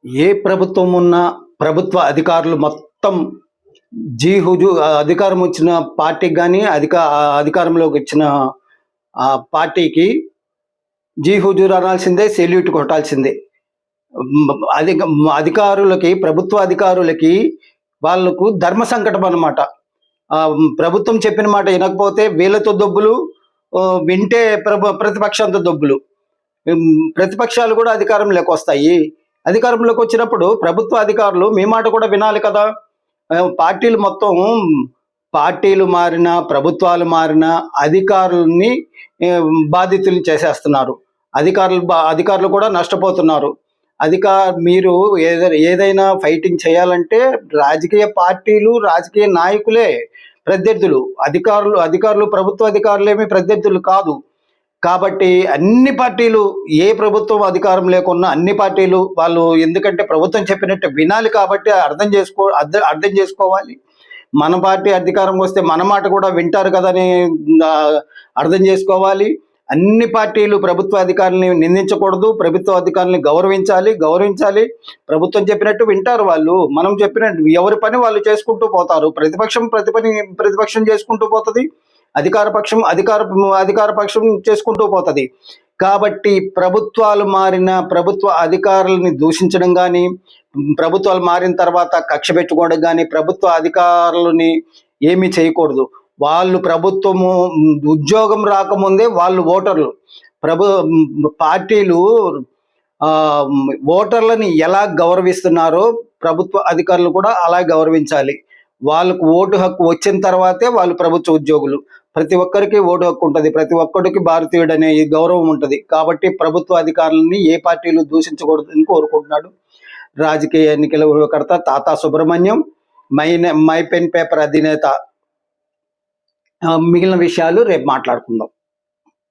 ఏ ప్రభుత్వం ఉన్నా ప్రభుత్వ అధికారులు మొత్తం అధికారం వచ్చిన పార్టీకి కానీ అధికారంలోకి వచ్చిన పార్టీకి జీ హుజూర్ అనాల్సిందే, సెల్యూట్ కొట్టాల్సిందే. అధికారులకి, ప్రభుత్వ అధికారులకి వాళ్ళకు ధర్మ సంకటం అన్నమాట. ప్రభుత్వం చెప్పిన మాట వినకపోతే వీళ్ళతో దొబ్బులు, వింటే ప్రతిపక్షంతో దొబ్బులు. ప్రతిపక్షాలు కూడా అధికారంలోకి వస్తాయి. అధికారంలోకి వచ్చినప్పుడు ప్రభుత్వ అధికారులు మీ మాట కూడా వినాలి కదా. పార్టీలు మారినా, ప్రభుత్వాలు మారినా అధికారుల్ని బాధితులు చేసేస్తున్నారు. అధికారులు కూడా నష్టపోతున్నారు. మీరు ఏదైనా ఫైటింగ్ చేయాలంటే రాజకీయ పార్టీలు, రాజకీయ నాయకులే ప్రత్యర్థులు. అధికారులు ప్రభుత్వ అధికారులేమి ప్రత్యర్థులు కాదు. కాబట్టి అన్ని పార్టీలు, ఏ ప్రభుత్వం అధికారం లేకున్నా అన్ని పార్టీలు వాళ్ళు, ఎందుకంటే ప్రభుత్వం చెప్పినట్టు వినాలి కాబట్టి అర్థం చేసుకోవాలి. మన పార్టీ అధికారం వస్తే మన మాట కూడా వింటారు కదా అని అర్థం చేసుకోవాలి. అన్ని పార్టీలు ప్రభుత్వ అధికారులని నిందించకూడదు, ప్రభుత్వ అధికారులని గౌరవించాలి. ప్రభుత్వం చెప్పినట్టు వింటారు వాళ్ళు. మనం చెప్పినట్టు ఎవరి పని వాళ్ళు చేసుకుంటూ పోతారు. ప్రతిపక్షం చేసుకుంటూ పోతుంది, అధికార పక్షం చేసుకుంటూ పోతుంది. కాబట్టి ప్రభుత్వాలు మారిన ప్రభుత్వ అధికారులని దూషించడం కానీ, ప్రభుత్వాలు మారిన తర్వాత కక్ష పెట్టుకోవడం కానీ, ప్రభుత్వ అధికారులని ఏమీ చేయకూడదు. వాళ్ళు ప్రభుత్వము ఉద్యోగం రాకముందే వాళ్ళు ఓటర్లు. పార్టీలు ఓటర్లని ఎలా గౌరవిస్తున్నారో ప్రభుత్వ అధికారులు కూడా అలా గౌరవించాలి. వాళ్ళకు ఓటు హక్కు వచ్చిన తర్వాతే వాళ్ళు ప్రభుత్వ ఉద్యోగులు. ప్రతి ఒక్కరికి ఓటు హక్కు ఉంటుంది, ప్రతి ఒక్కరికి భారతీయుడు అనే గౌరవం ఉంటుంది. కాబట్టి ప్రభుత్వ అధికారులని ఏ పార్టీలు దూషించకూడదని కోరుకుంటున్నాడు రాజకీయ ఎన్నికల వ్యూహకర్త తాతా సుబ్రహ్మణ్యం, మై పెన్ పేపర్ అధినేత. మిగిలిన విషయాలు రేపు మాట్లాడుకుందాం.